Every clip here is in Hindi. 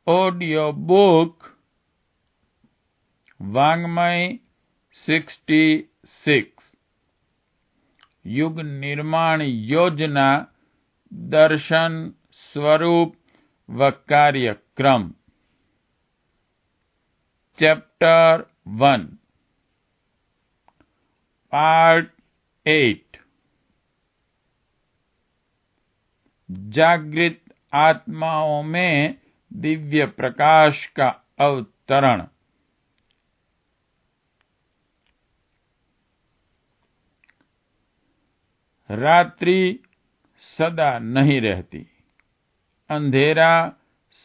ऑडियो बुक वाङ्मय 66 युग निर्माण योजना दर्शन स्वरूप व कार्यक्रम चैप्टर 1 पार्ट 8 जागृत आत्माओं में दिव्य प्रकाश का अवतरण। रात्रि सदा नहीं रहती, अंधेरा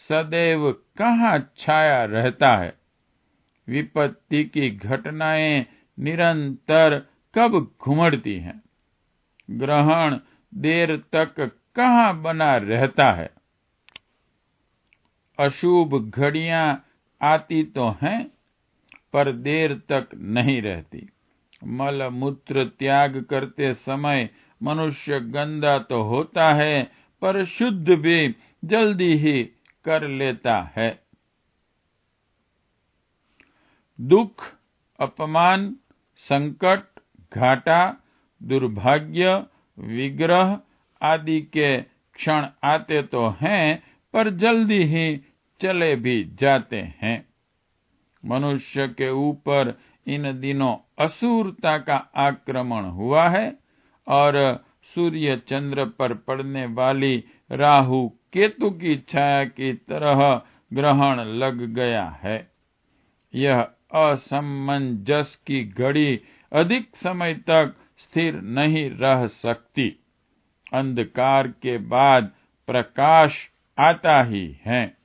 सदैव कहाँ छाया रहता है। विपत्ति की घटनाएं निरंतर कब घुमड़ती हैं। ग्रहण देर तक कहाँ बना रहता है। अशुभ घड़ियां आती तो हैं, पर देर तक नहीं रहती। मल मूत्र त्याग करते समय मनुष्य गंदा तो होता है, पर शुद्ध भी जल्दी ही कर लेता है। दुख, अपमान, संकट, घाटा, दुर्भाग्य, विग्रह आदि के क्षण आते तो हैं, पर जल्दी ही चले भी जाते हैं। मनुष्य के ऊपर इन दिनों असुरता का आक्रमण हुआ है और सूर्य चंद्र पर पड़ने वाली राहु केतु की छाया की तरह ग्रहण लग गया है। यह असमंजस की घड़ी अधिक समय तक स्थिर नहीं रह सकती। अंधकार के बाद प्रकाश आता ही है।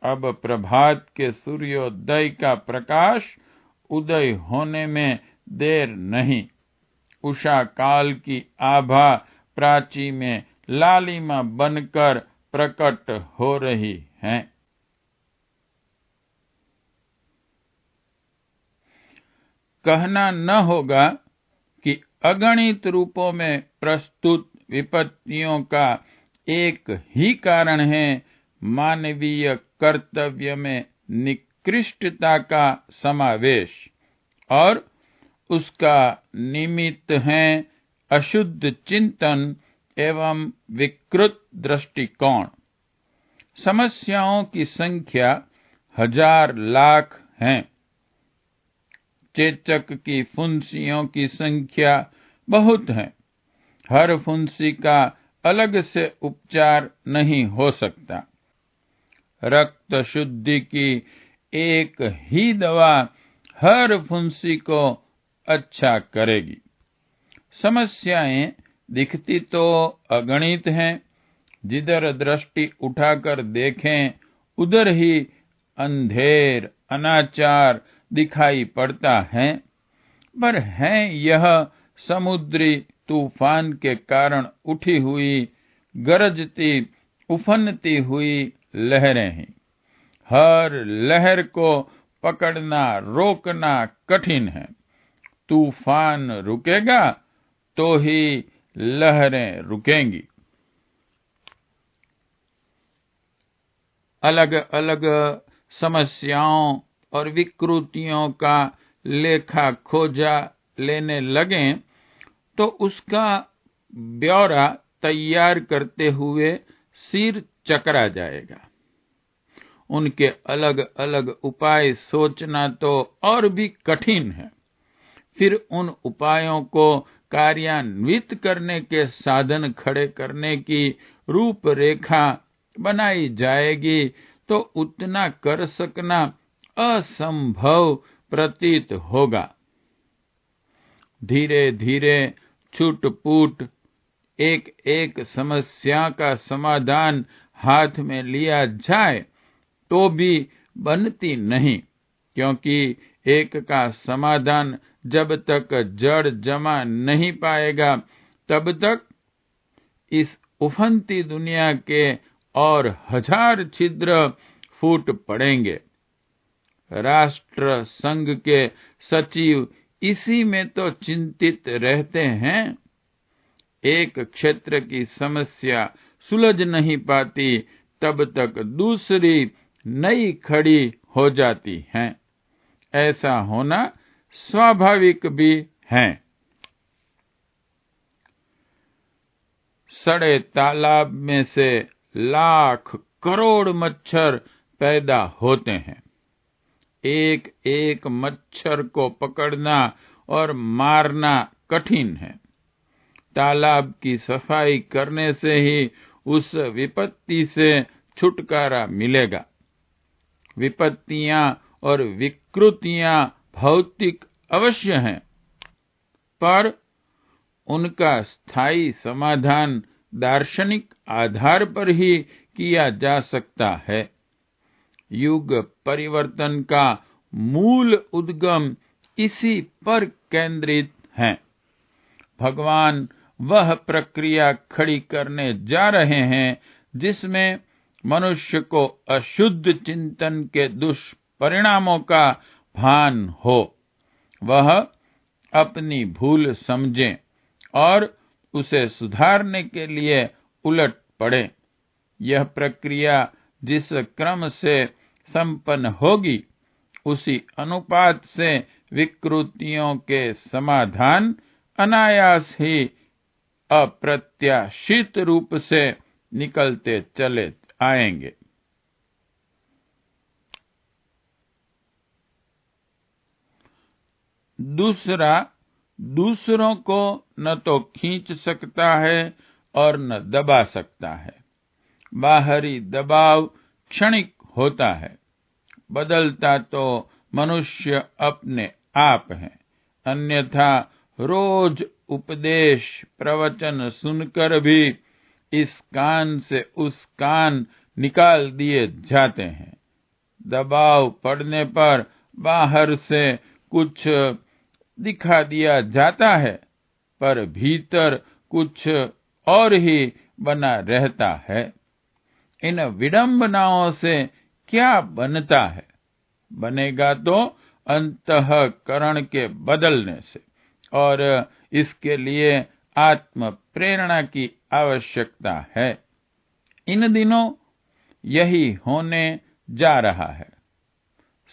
अब प्रभात के सूर्योदय का प्रकाश उदय होने में देर नहीं। उषा काल की आभा प्राची में लालिमा बनकर प्रकट हो रही है। कहना न होगा कि अगणित रूपों में प्रस्तुत विपत्तियों का एक ही कारण है मानवीय कर्तव्य में निकृष्टता का समावेश, और उसका निमित्त है अशुद्ध चिंतन एवं विकृत दृष्टिकोण। समस्याओं की संख्या हजार लाख है। चेचक की फुंसियों की संख्या बहुत है। हर फुंसी का अलग से उपचार नहीं हो सकता। रक्त शुद्धि की एक ही दवा हर फुंसी को अच्छा करेगी। समस्याएं दिखती तो अगणित हैं। जिधर दृष्टि उठाकर देखें उधर ही अंधेर अनाचार दिखाई पड़ता है। पर है यह समुद्री तूफान के कारण उठी हुई गरजती उफनती हुई लहरें हैं। हर लहर को पकड़ना रोकना कठिन है। तूफान रुकेगा तो ही लहरें रुकेंगी। अलग अलग समस्याओं और विकृतियों का लेखा खोजा लेने लगें तो उसका ब्यौरा तैयार करते हुए सिर चकरा जाएगा। उनके अलग अलग उपाय सोचना तो और भी कठिन है। फिर उन उपायों को कार्यान्वित करने के साधन खड़े करने की रूपरेखा बनाई जाएगी तो उतना कर सकना असंभव प्रतीत होगा। धीरे धीरे छूट-फूट एक एक समस्या का समाधान हाथ में लिया जाए तो भी बनती नहीं, क्योंकि एक का समाधान जब तक जड़ जमा नहीं पाएगा तब तक इस उफनती दुनिया के और हजार छिद्र फूट पड़ेंगे। राष्ट्र संघ के सचिव इसी में तो चिंतित रहते हैं। एक क्षेत्र की समस्या सुलझ नहीं पाती तब तक दूसरी नई खड़ी हो जाती हैं। ऐसा होना स्वाभाविक भी है। सड़े तालाब में से लाख करोड़ मच्छर पैदा होते हैं। एक एक मच्छर को पकड़ना और मारना कठिन है। तालाब की सफाई करने से ही उस विपत्ति से छुटकारा मिलेगा। विपत्तियां और विकृतियां भौतिक अवश्य हैं, पर उनका स्थायी समाधान दार्शनिक आधार पर ही किया जा सकता है। युग परिवर्तन का मूल उद्गम इसी पर केंद्रित है। भगवान वह प्रक्रिया खड़ी करने जा रहे हैं जिसमें मनुष्य को अशुद्ध चिंतन के दुष्परिणामों का भान हो, वह अपनी भूल समझे और उसे सुधारने के लिए उलट पड़े। यह प्रक्रिया जिस क्रम से संपन्न होगी, उसी अनुपात से विकृतियों के समाधान अनायास ही अप्रत्याशित रूप से निकलते चले आएंगे। दूसरा, दूसरों को न तो खींच सकता है और न दबा सकता है। बाहरी दबाव क्षणिक होता है, बदलता तो मनुष्य अपने आप है। अन्यथा रोज उपदेश प्रवचन सुनकर भी इस कान से उस कान निकाल दिए जाते हैं। दबाव पड़ने पर बाहर से कुछ दिखा दिया जाता है, पर भीतर कुछ और ही बना रहता है। इन विडंबनाओं से क्या बनता है? बनेगा तो अंतःकरण के बदलने से, और इसके लिए आत्म प्रेरणा की आवश्यकता है। इन दिनों यही होने जा रहा है।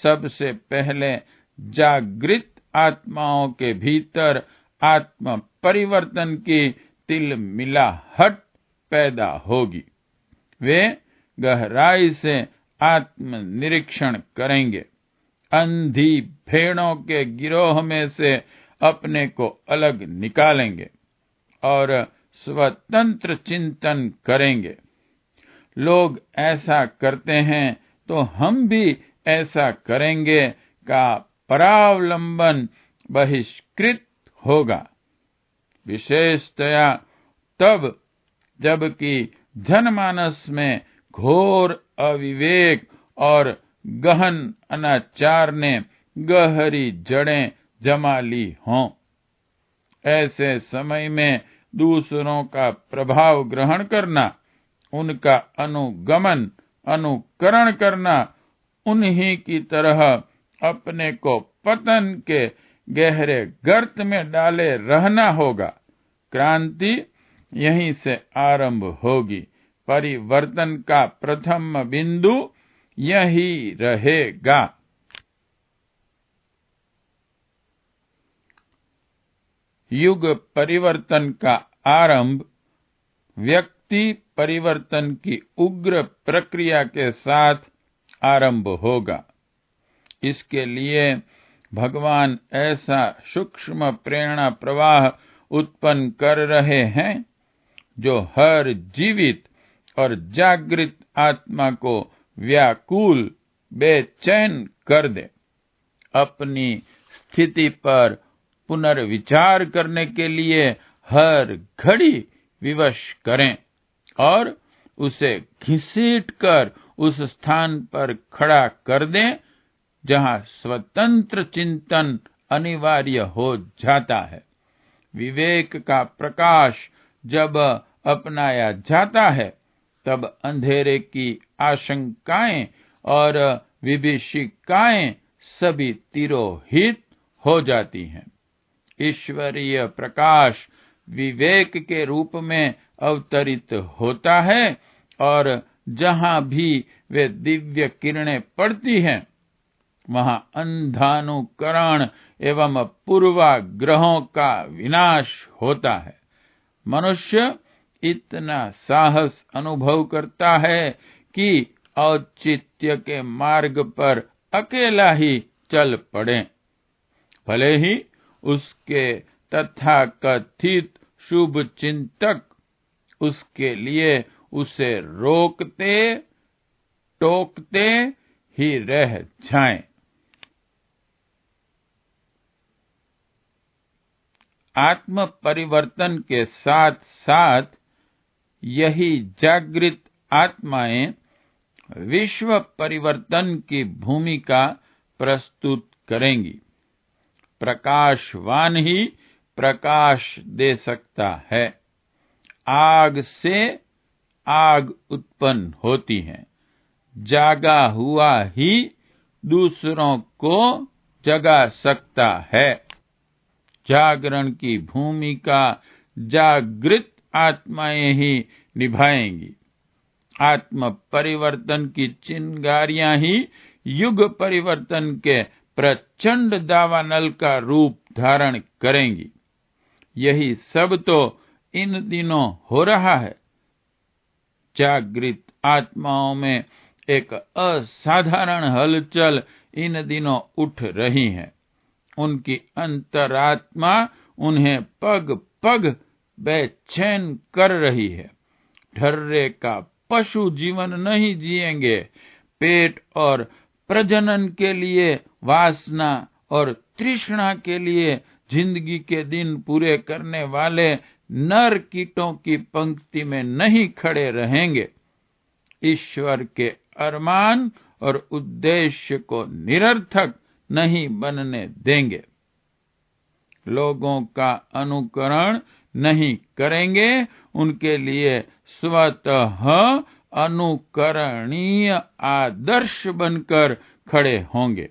सबसे पहले जागृत आत्माओं के भीतर आत्म परिवर्तन की तिलमिलाहट पैदा होगी। वे गहराई से आत्म निरीक्षण करेंगे, अंधी भेड़ों के गिरोह में से अपने को अलग निकालेंगे और स्वतंत्र चिंतन करेंगे। लोग ऐसा करते हैं तो हम भी ऐसा करेंगे का परावलंबन बहिष्कृत होगा। विशेषतया तब जबकि जनमानस में घोर अविवेक और गहन अनाचार ने गहरी जड़ें जमा ली हों। ऐसे समय में दूसरों का प्रभाव ग्रहण करना, उनका अनुगमन अनुकरण करना, उन्हीं की तरह अपने को पतन के गहरे गर्त में डाले रहना होगा। क्रांति यहीं से आरंभ होगी। परिवर्तन का प्रथम बिंदु यही रहेगा। युग परिवर्तन का आरंभ व्यक्ति परिवर्तन की उग्र प्रक्रिया के साथ आरंभ होगा। इसके लिए भगवान ऐसा सूक्ष्म प्रेरणा प्रवाह उत्पन्न कर रहे हैं जो हर जीवित और जागृत आत्मा को व्याकुल बेचैन कर दे। अपनी स्थिति पर पुनर्विचार करने के लिए हर घड़ी विवश करें और उसे घसीटकर उस स्थान पर खड़ा कर दें जहां स्वतंत्र चिंतन अनिवार्य हो जाता है। विवेक का प्रकाश जब अपनाया जाता है, तब अंधेरे की आशंकाएं और विभीषिकाएं सभी तिरोहित हो जाती हैं। ईश्वरीय प्रकाश विवेक के रूप में अवतरित होता है और जहां भी वे दिव्य किरणें पड़ती हैं, वहां अंधानुकरण एवं पूर्वाग्रहों का विनाश होता है। मनुष्य इतना साहस अनुभव करता है कि औचित्य के मार्ग पर अकेला ही चल पड़े, भले ही उसके तथाकथित शुभ चिंतक उसके लिए उसे रोकते टोकते ही रह जाएं। आत्म परिवर्तन के साथ साथ यही जागृत आत्माएं विश्व परिवर्तन की भूमिका प्रस्तुत करेंगी। प्रकाशवान ही प्रकाश दे सकता है। आग से आग उत्पन्न होती है, जागा हुआ ही दूसरों को जगा सकता है। जागरण की भूमिका जागृत आत्माएं ही निभाएंगी। आत्म परिवर्तन की चिंगारियां ही युग परिवर्तन के प्रचंड दावानल का रूप धारण करेंगी। यही सब तो इन दिनों हो रहा है। जागृत आत्माओं में एक असाधारण हलचल इन दिनों उठ रही है। उनकी अंतरात्मा उन्हें पग पग बेचैन कर रही है। ढर्रे का पशु जीवन नहीं जिएंगे। पेट और प्रजनन के लिए, वासना और तृष्णा के लिए जिंदगी के दिन पूरे करने वाले नर कीटों की पंक्ति में नहीं खड़े रहेंगे। ईश्वर के अरमान और उद्देश्य को निरर्थक नहीं बनने देंगे। लोगों का अनुकरण नहीं करेंगे, उनके लिए स्वतः अनुकरणीय आदर्श बनकर खड़े होंगे।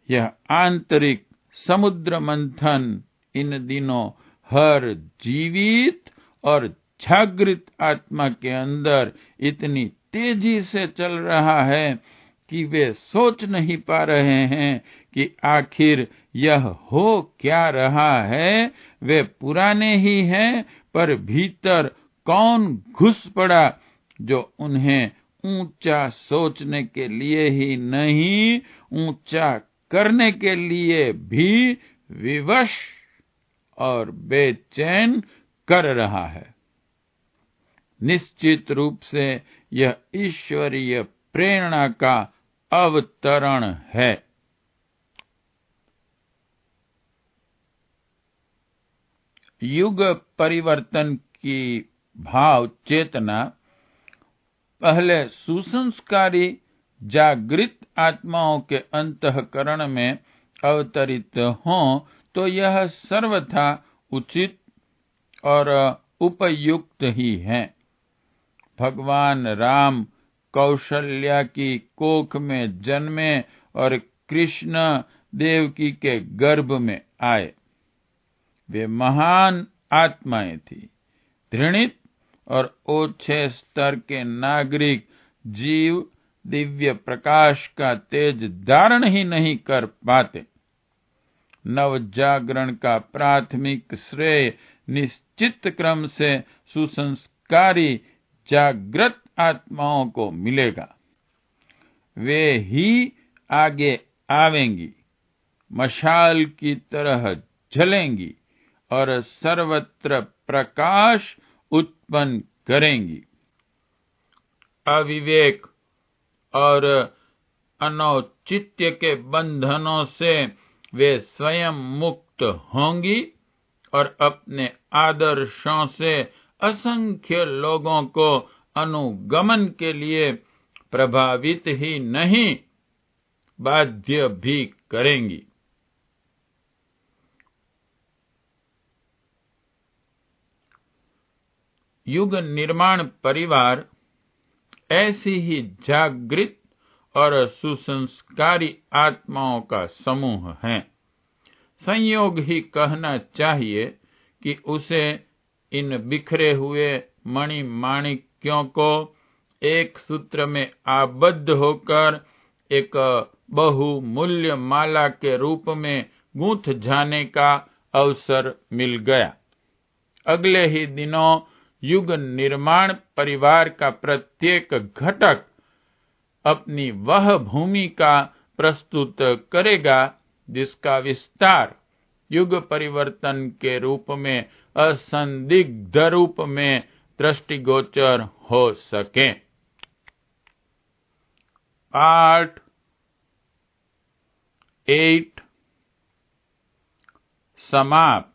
यह आंतरिक समुद्र मंथन इन दिनों हर जीवित और जागृत आत्मा के अंदर इतनी तेजी से चल रहा है कि वे सोच नहीं पा रहे हैं कि आखिर यह हो क्या रहा है। वे पुराने ही हैं, पर भीतर कौन घुस पड़ा जो उन्हें ऊंचा सोचने के लिए ही नहीं, ऊंचा करने के लिए भी विवश और बेचैन कर रहा है। निश्चित रूप से यह ईश्वरीय प्रेरणा का अवतरण है। युग परिवर्तन की भाव चेतना पहले सुसंस्कारी जागृत आत्माओं के अंतःकरण में अवतरित हों तो यह सर्वथा उचित और उपयुक्त ही है। भगवान राम कौशल्या की कोख में जन्मे और कृष्ण देवकी के गर्भ में आए। वे महान आत्माएं थी। घृणित और ओछे स्तर के नागरिक जीव दिव्य प्रकाश का तेज धारण ही नहीं कर पाते। नव जागरण का प्राथमिक श्रेय निश्चित क्रम से सुसंस्कारी जागृत आत्माओं को मिलेगा। वे ही आगे आवेंगी, मशाल की तरह जलेंगी और सर्वत्र प्रकाश उत्पन्न करेंगी। अविवेक और अनौचित्य के बंधनों से वे स्वयं मुक्त होंगी और अपने आदर्शों से असंख्य लोगों को अनुगमन के लिए प्रभावित ही नहीं, बाध्य भी करेंगी। युग निर्माण परिवार ऐसी ही जागृत और सुसंस्कारी आत्माओं का समूह है। संयोग ही कहना चाहिए कि उसे इन बिखरे हुए मणि माणिक्यों को एक सूत्र में आबद्ध होकर एक बहुमूल्य माला के रूप में गूंथ जाने का अवसर मिल गया। अगले ही दिनों युग निर्माण परिवार का प्रत्येक घटक अपनी वह भूमिका प्रस्तुत करेगा जिसका विस्तार युग परिवर्तन के रूप में असंदिग्ध रूप में दृष्टिगोचर हो सके। पार्ट 8 समाप्त।